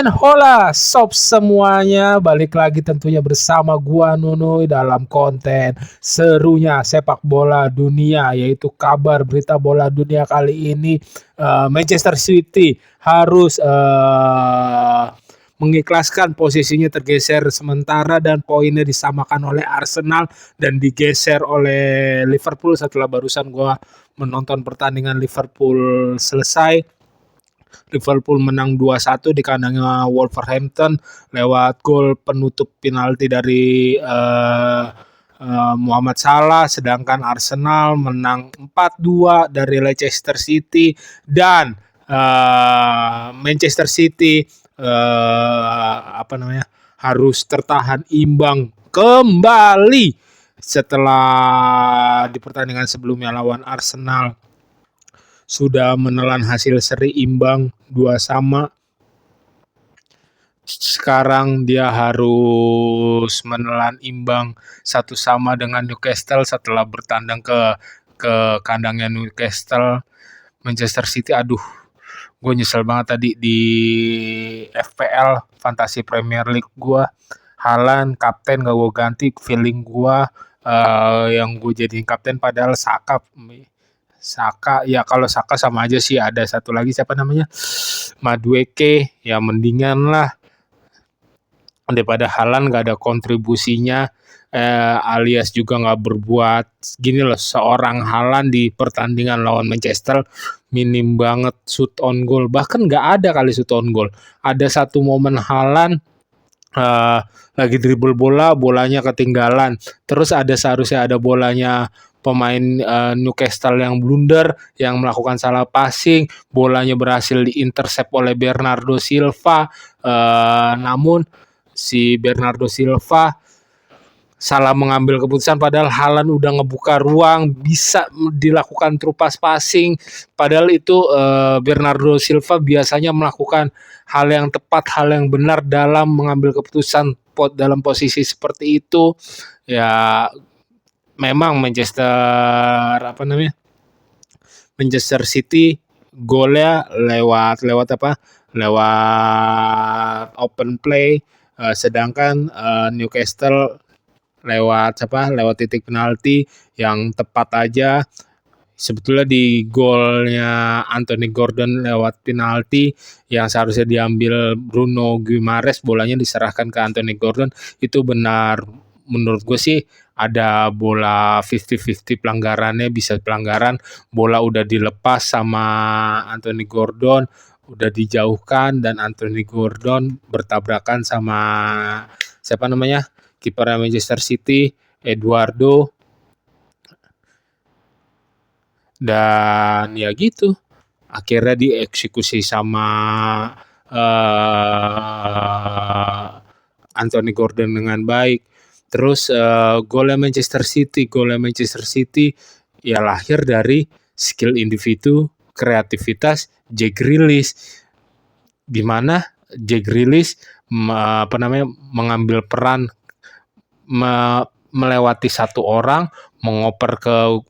And hola sob semuanya, balik lagi tentunya bersama gua Nunuy dalam konten serunya sepak bola dunia, yaitu kabar berita bola dunia kali ini. Manchester City harus mengikhlaskan posisinya tergeser sementara dan poinnya disamakan oleh Arsenal dan digeser oleh Liverpool setelah barusan gua menonton pertandingan Liverpool selesai. Liverpool menang 2-1 di kandangnya Wolverhampton lewat gol penutup penalti dari Muhammad Salah, sedangkan Arsenal menang 4-2 dari Leicester City dan Manchester City harus tertahan imbang kembali setelah di pertandingan sebelumnya lawan Arsenal sudah menelan hasil seri imbang 2-2. Sekarang dia harus menelan imbang 1-1 dengan Newcastle setelah bertandang ke kandangnya Newcastle. Manchester City, gue nyesel banget tadi di FPL Fantasy Premier League gue. Haaland kapten gak gue ganti, feeling gue yang gue jadiin kapten padahal Saka ya. Kalau Saka sama aja sih. Ada satu lagi siapa namanya, Madueke, ya mendingan lah daripada Haaland gak ada kontribusinya, alias juga gak berbuat gini loh. Seorang Haaland di pertandingan lawan Manchester minim banget shoot on goal, bahkan gak ada kali shoot on goal. Ada satu momen Haaland lagi dribble bolanya ketinggalan, terus seharusnya ada bolanya pemain Newcastle yang blunder, yang melakukan salah passing, bolanya berhasil diintercept oleh Bernardo Silva, namun si Bernardo Silva salah mengambil keputusan padahal Haaland udah ngebuka ruang bisa dilakukan through passing. Padahal itu Bernardo Silva biasanya melakukan hal yang tepat, hal yang benar dalam mengambil keputusan dalam posisi seperti itu. Ya memang Manchester City golnya lewat open play, sedangkan Newcastle lewat titik penalti yang tepat aja. Sebetulnya di golnya Anthony Gordon lewat penalti yang seharusnya diambil Bruno Guimaraes, bolanya diserahkan ke Anthony Gordon, itu benar. Menurut gue sih ada bola 50-50 pelanggarannya, bisa pelanggaran. Bola udah dilepas sama Anthony Gordon, udah dijauhkan, dan Anthony Gordon bertabrakan sama kiper Manchester City, Eduardo. Dan ya gitu, akhirnya dieksekusi sama Anthony Gordon dengan baik. Terus golnya Manchester City ya lahir dari skill individu, kreativitas Jack Grealish, di mana Jack Grealish mengambil peran melewati satu orang, mengoper ke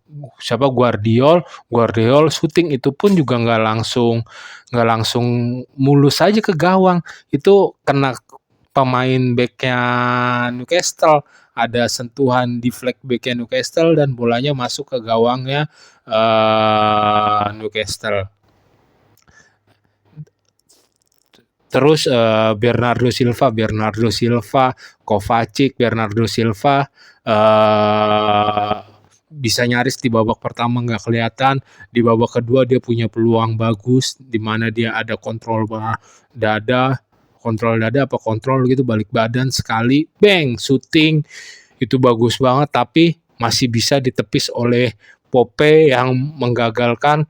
Guardiol shooting, itu pun juga nggak langsung mulus aja ke gawang, itu kena pemain backnya Newcastle, ada sentuhan di flag backnya Newcastle dan bolanya masuk ke gawangnya Newcastle. Terus Bernardo Silva, Kovacic, bisa nyaris di babak pertama nggak kelihatan. Di babak kedua dia punya peluang bagus, di mana dia ada kontrol dada balik badan sekali, bang, shooting itu bagus banget, tapi masih bisa ditepis oleh Pope yang menggagalkan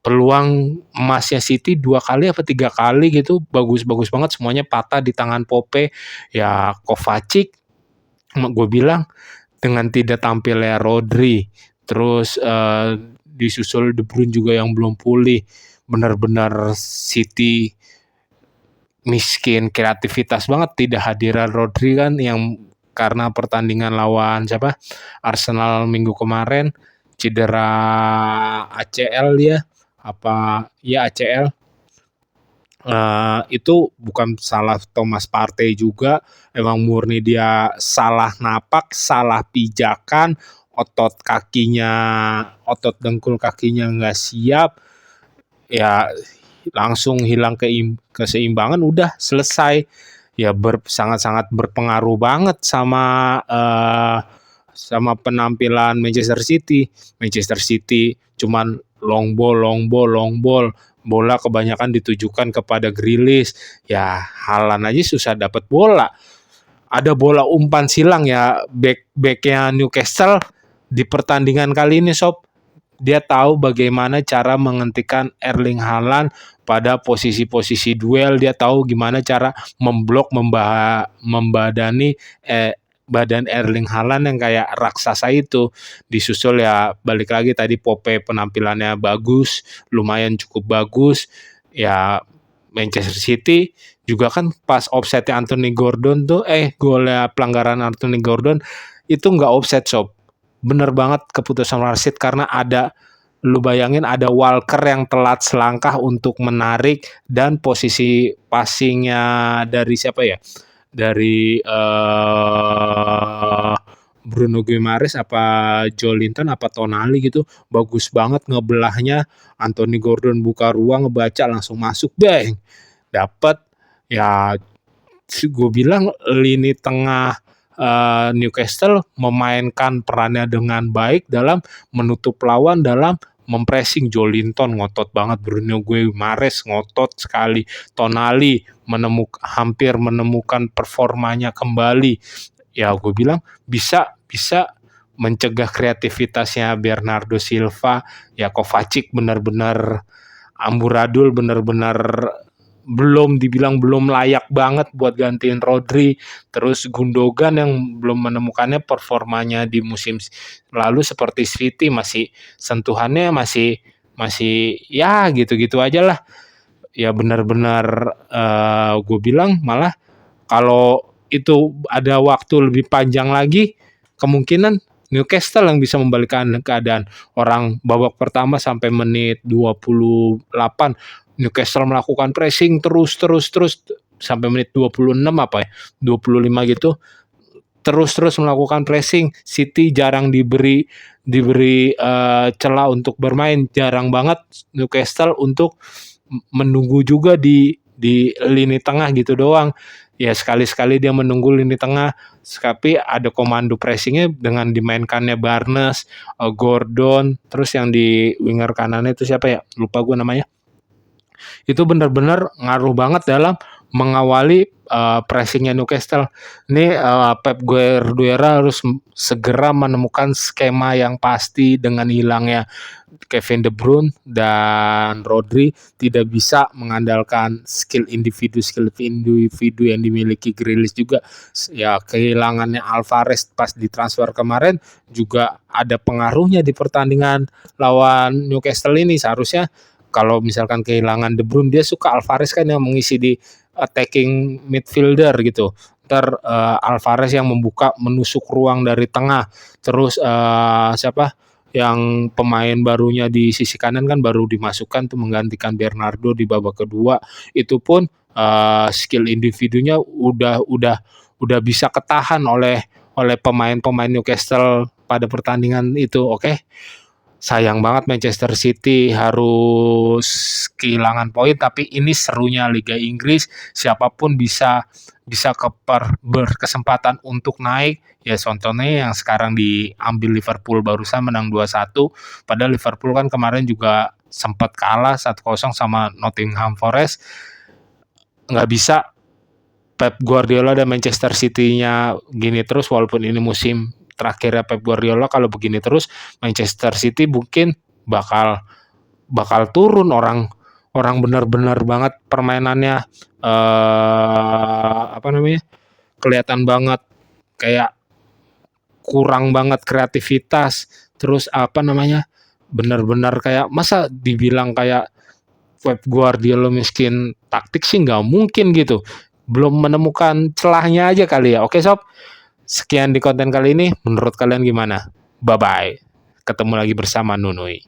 peluang emasnya City 2 kali apa 3 kali gitu. Bagus banget, semuanya patah di tangan Pope. Ya Kovacic, gue bilang dengan tidak tampilnya Rodri, terus disusul De Bruyne juga yang belum pulih, benar-benar City miskin kreativitas banget. Tidak hadiran Rodri kan, yang karena pertandingan lawan Arsenal minggu kemarin cedera ACL dia, ACL. Itu bukan salah Thomas Partey juga, emang murni dia salah napak, salah pijakan, otot dengkul kakinya nggak siap, ya langsung hilang keseimbangan, udah selesai. Ya sangat-sangat berpengaruh banget sama penampilan Manchester City. Manchester City cuman long ball, bola kebanyakan ditujukan kepada Grealish. Ya Haaland aja susah dapat bola. Ada bola umpan silang ya backnya Newcastle di pertandingan kali ini sob. Dia tahu bagaimana cara menghentikan Erling Haaland pada posisi-posisi duel. Dia tahu gimana cara memblok, membadani badan Erling Haaland yang kayak raksasa itu. Disusul ya balik lagi tadi Pope penampilannya bagus, lumayan cukup bagus. Ya Manchester City juga kan pas offset Anthony Gordon tuh golnya pelanggaran Anthony Gordon itu nggak offset sob. Bener banget keputusan wasit karena lu bayangin ada Walker yang telat selangkah untuk menarik dan posisi passingnya dari siapa ya? Dari Bruno Guimaraes apa Joelinton apa Tonali gitu, bagus banget ngebelahnya. Anthony Gordon buka ruang ngebaca langsung masuk, bang, dapat. Ya gue bilang lini tengah Newcastle memainkan perannya dengan baik dalam menutup lawan, dalam mempressing. Joelinton ngotot banget, Bruno Guimaraes ngotot sekali, Tonali hampir menemukan performanya kembali. Ya gue bilang bisa mencegah kreativitasnya Bernardo Silva. Ya Kovacic benar-benar amburadul, benar-benar dibilang belum layak banget buat gantiin Rodri. Terus Gundogan yang belum menemukannya performanya di musim lalu seperti City, masih sentuhannya masih ya gitu-gitu aja lah. Ya benar-benar gue bilang malah kalau itu ada waktu lebih panjang lagi, kemungkinan Newcastle yang bisa membalikkan keadaan. Orang babak pertama sampai menit 28 Newcastle melakukan pressing terus sampai menit 26 apa ya 25 gitu, terus melakukan pressing. City jarang diberi celah untuk bermain, jarang banget Newcastle untuk menunggu juga di lini tengah gitu doang. Ya sekali-sekali dia menunggu lini tengah, tapi ada komando pressingnya dengan dimainkannya Barnes, Gordon, terus yang di winger kanannya itu siapa ya, lupa gue namanya. Itu benar-benar ngaruh banget dalam mengawali pressingnya Newcastle. Ini Pep Guardiola harus segera menemukan skema yang pasti. Dengan hilangnya Kevin De Bruyne dan Rodri, tidak bisa mengandalkan skill individu yang dimiliki Grealish juga. Ya kehilangannya Alvarez pas ditransfer kemarin juga ada pengaruhnya di pertandingan lawan Newcastle ini. Seharusnya kalau misalkan kehilangan De Bruyne, dia suka Alvarez kan yang mengisi di attacking midfielder gitu. Ntar Alvarez yang menusuk ruang dari tengah. Terus siapa yang pemain barunya di sisi kanan kan baru dimasukkan tuh menggantikan Bernardo di babak kedua. Itu pun skill individunya udah bisa ketahan oleh pemain-pemain Newcastle pada pertandingan itu. Oke. Sayang banget Manchester City harus kehilangan poin, tapi ini serunya Liga Inggris, siapapun bisa berkesempatan untuk naik. Ya contohnya yang sekarang diambil Liverpool barusan menang 2-1, padahal Liverpool kan kemarin juga sempat kalah 1-0 sama Nottingham Forest. Nggak bisa Pep Guardiola dan Manchester City-nya gini terus, walaupun ini musim terakhirnya Pep Guardiola. Kalau begini terus Manchester City mungkin bakal turun. Orang benar-benar banget permainannya kelihatan banget kayak kurang banget kreativitas. Terus benar-benar kayak, masa dibilang kayak Pep Guardiola miskin taktik sih nggak mungkin gitu. Belum menemukan celahnya aja kali ya. Oke sob, sekian di konten kali ini. Menurut kalian gimana? Bye-bye. Ketemu lagi bersama Nunui.